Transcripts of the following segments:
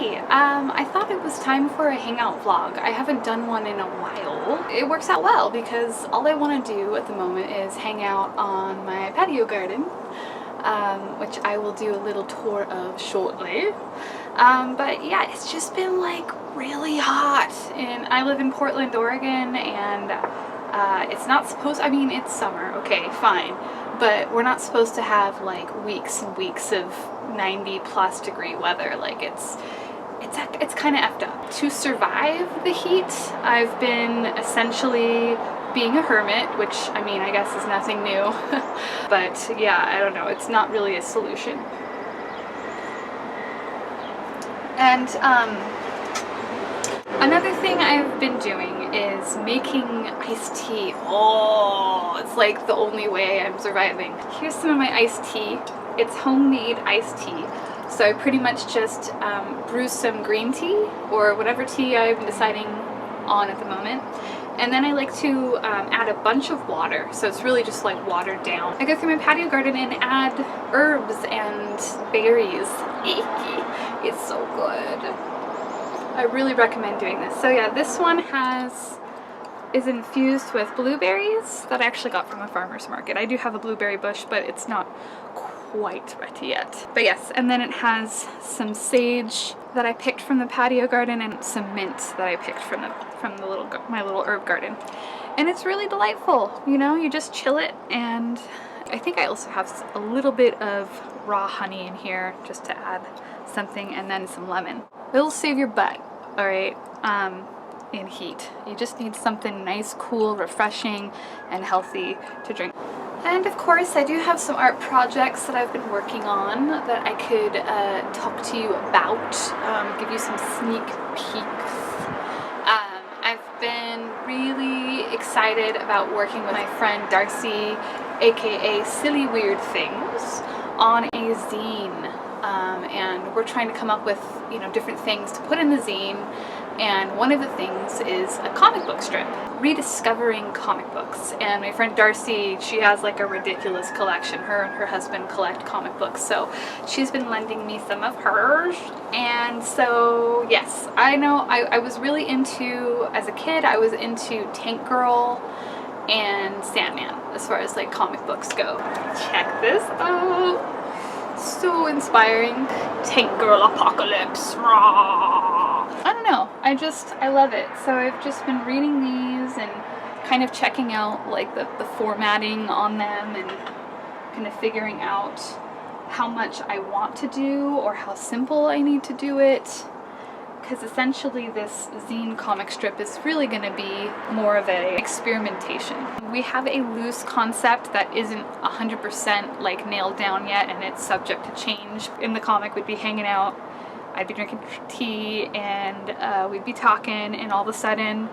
Hey, I thought it was time for a hangout vlog. I haven't done one in a while. It works out well because all I want to do at the moment is hang out on my patio garden, which I will do a little tour of shortly. But yeah, it's just been like really hot, and I live in Portland, Oregon, and it's not supposed, I mean, it's summer, okay, fine, but we're not supposed to have like weeks and weeks of 90+ degree weather. Like it's kind of effed up. To survive the heat, I've been essentially being a hermit, which I mean, I guess is nothing new. But yeah, I don't know, it's not really a solution. And another thing I've been doing is making iced tea. Oh, it's like the only way I'm surviving. Here's some of my iced tea. It's homemade iced tea. So I pretty much just brew some green tea or whatever tea I'm deciding on at the moment. And then I like to add a bunch of water. So it's really just like watered down. I go through my patio garden and add herbs and berries. It's so good. I really recommend doing this. So yeah, this one is infused with blueberries that I actually got from a farmer's market. I do have a blueberry bush, but it's not quite ready yet. But yes, and then it has some sage that I picked from the patio garden and some mint that I picked from my little herb garden. And it's really delightful. You know, you just chill it, and I think I also have a little bit of raw honey in here just to add something, and then some lemon. It'll save your butt, all right, in heat. You just need something nice, cool, refreshing, and healthy to drink. And of course, I do have some art projects that I've been working on that I could talk to you about, give you some sneak peeks. I've been really excited about working with my friend Darcy, aka Silly Weird Things, on a zine. And we're trying to come up with, you know, different things to put in the zine, and one of the things is a comic book strip, rediscovering comic books. And my friend Darcy, she has like a ridiculous collection. Her and her husband collect comic books, so she's been lending me some of hers. And so yes, I know I was really into, as a kid, I was into Tank Girl and Sandman as far as like comic books go. Check this out. So inspiring. Tank Girl Apocalypse. Rah! I don't know, I love it. So I've just been reading these and kind of checking out like the formatting on them and kind of figuring out how much I want to do or how simple I need to do it. Because essentially this zine comic strip is really going to be more of an experimentation. We have a loose concept that isn't 100% like nailed down yet, and it's subject to change. In the comic, we'd be hanging out, I'd be drinking tea, and we'd be talking, and all of a sudden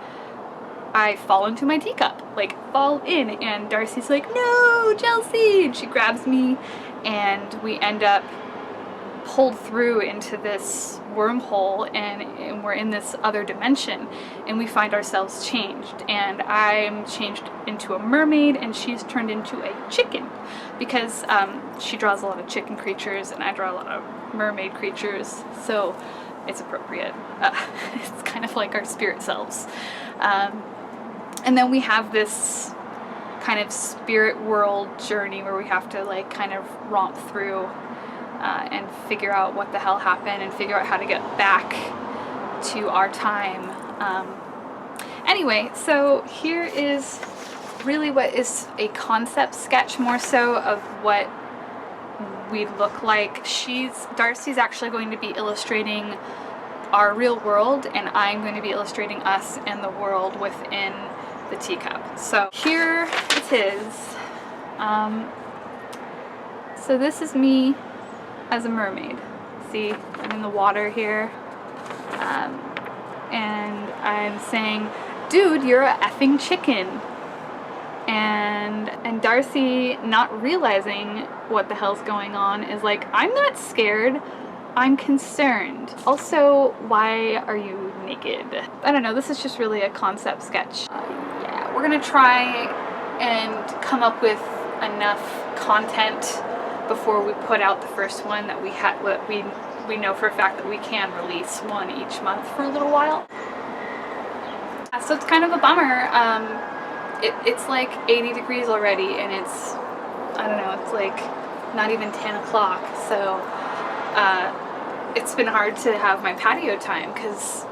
I fall into my teacup, like fall in, and Darcy's like, "No, Chelsea!" and she grabs me, and we end up pulled through into this wormhole, and we're in this other dimension, and we find ourselves changed, and I'm changed into a mermaid and she's turned into a chicken, because she draws a lot of chicken creatures and I draw a lot of mermaid creatures, so it's appropriate. It's kind of like our spirit selves. And then we have this kind of spirit world journey where we have to like kind of romp through and figure out what the hell happened and figure out how to get back to our time. Anyway, so here is really what is a concept sketch, more so of what we look like. Darcy's actually going to be illustrating our real world, and I'm going to be illustrating us and the world within the teacup. So here it is. So this is me as a mermaid. See, I'm in the water here, and I'm saying, "Dude, you're a effing chicken." And Darcy, not realizing what the hell's going on, is like, "I'm not scared, I'm concerned. Also, why are you naked?" I don't know, this is just really a concept sketch. Yeah, we're gonna try and come up with enough content before we put out the first one that we we know for a fact that we can release one each month for a little while. So it's kind of a bummer. It's like 80 degrees already, and it's, I don't know, it's like not even 10 o'clock. So it's been hard to have my patio time, because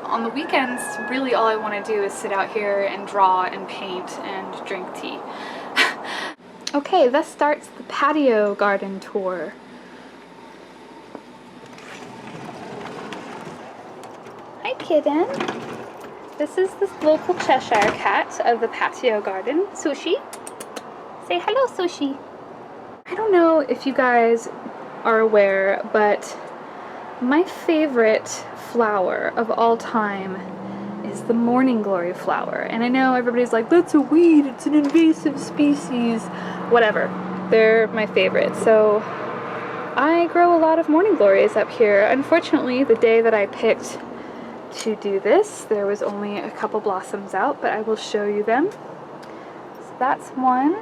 on the weekends, really all I want to do is sit out here and draw and paint and drink tea. Okay, thus starts the patio garden tour. Hi, kitten. This is the local Cheshire cat of the patio garden, Sushi. Say hello, Sushi. I don't know if you guys are aware, but my favorite flower of all time is the morning glory flower. And I know everybody's like, that's a weed, it's an invasive species. Whatever, they're my favorite. So I grow a lot of morning glories up here. Unfortunately, the day that I picked to do this, there was only a couple blossoms out, but I will show you them. So that's one,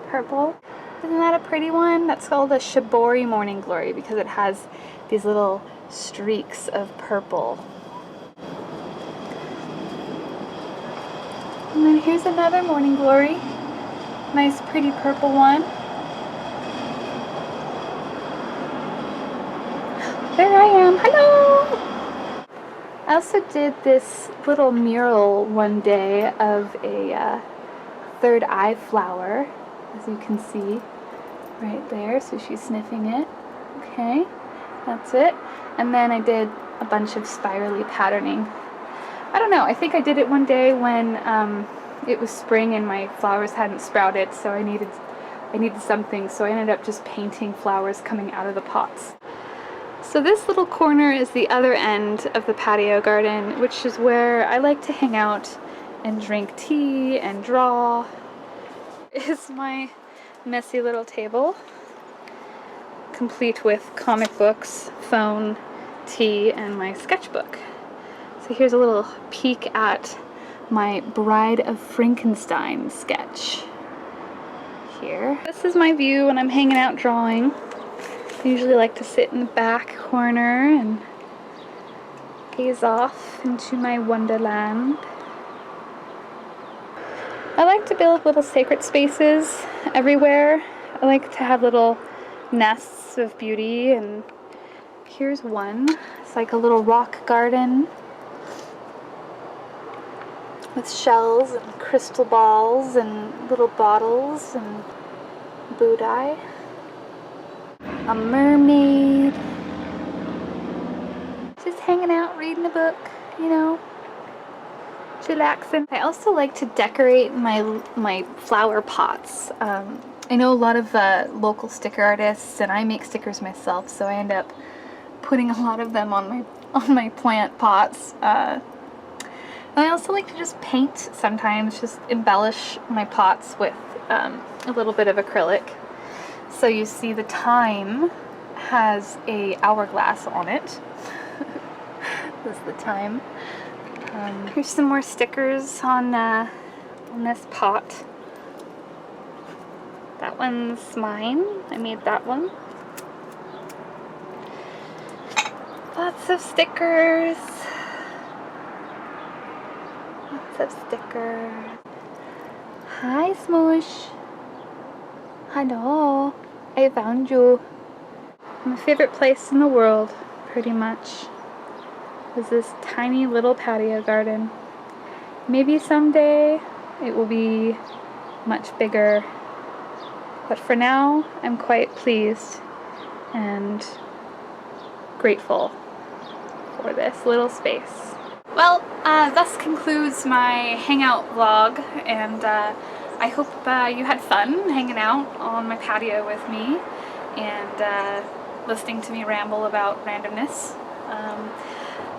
purple. Isn't that a pretty one? That's called a Shibori morning glory because it has these little streaks of purple. And then here's another morning glory. Nice pretty purple one. There I am. Hello! I also did this little mural one day of a third eye flower, as you can see right there. So she's sniffing it. Okay, that's it. And then I did a bunch of spirally patterning. I don't know, I think I did it one day when it was spring and my flowers hadn't sprouted, so I needed something, so I ended up just painting flowers coming out of the pots. So this little corner is the other end of the patio garden, which is where I like to hang out and drink tea and draw. Is my messy little table, complete with comic books, phone, tea, and my sketchbook. So here's a little peek at my Bride of Frankenstein sketch here. This is my view when I'm hanging out drawing. I usually like to sit in the back corner and gaze off into my wonderland. I like to build little sacred spaces everywhere. I like to have little nests of beauty, and here's one. It's like a little rock garden with shells and crystal balls and little bottles and Budai. A mermaid. Just hanging out, reading a book, you know, chillaxing. I also like to decorate my flower pots. I know a lot of local sticker artists, and I make stickers myself, so I end up putting a lot of them on my plant pots. And I also like to just paint sometimes, just embellish my pots with a little bit of acrylic. So you see the time has a hourglass on it. This is the time. Here's some more stickers on this pot. That one's mine. I made that one. Lots of stickers. Lots of stickers. Hi, Smoosh. Hello. I found you. My favorite place in the world, pretty much, is this tiny little patio garden. Maybe someday it will be much bigger, but for now I'm quite pleased and grateful for this little space. Well, thus concludes my hangout vlog, and I hope you had fun hanging out on my patio with me and listening to me ramble about randomness.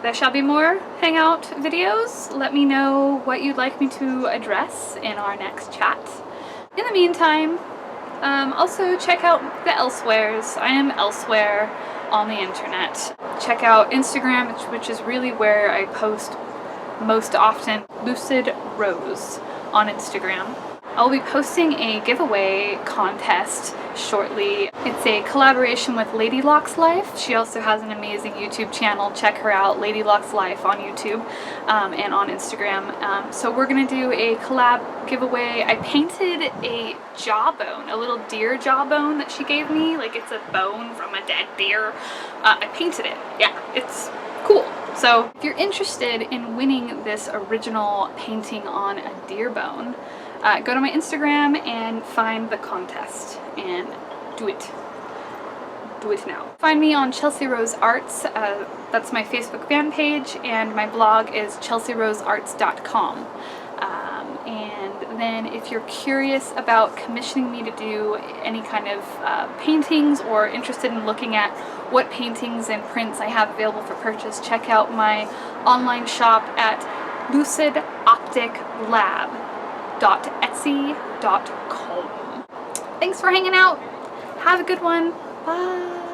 There shall be more hangout videos. Let me know what you'd like me to address in our next chat. In the meantime, also check out the elsewheres. I am elsewhere on the internet. Check out Instagram, which is really where I post most often. Lucid Rose on Instagram. I'll be posting a giveaway contest shortly. It's a collaboration with Lady Locks Life. She also has an amazing YouTube channel. Check her out, Lady Locks Life on YouTube and on Instagram. So we're gonna do a collab giveaway. I painted a jawbone, a little deer jawbone that she gave me. Like, it's a bone from a dead deer. I painted it. Yeah, it's cool. So if you're interested in winning this original painting on a deer bone, go to my Instagram and find the contest and do it. Do it now. Find me on Chelsea Rose Arts. That's my Facebook fan page, and my blog is chelsearosearts.com. And then if you're curious about commissioning me to do any kind of paintings, or interested in looking at what paintings and prints I have available for purchase, check out my online shop at lucidopticlab.etsy.com. Thanks for hanging out. Have a good one. Bye.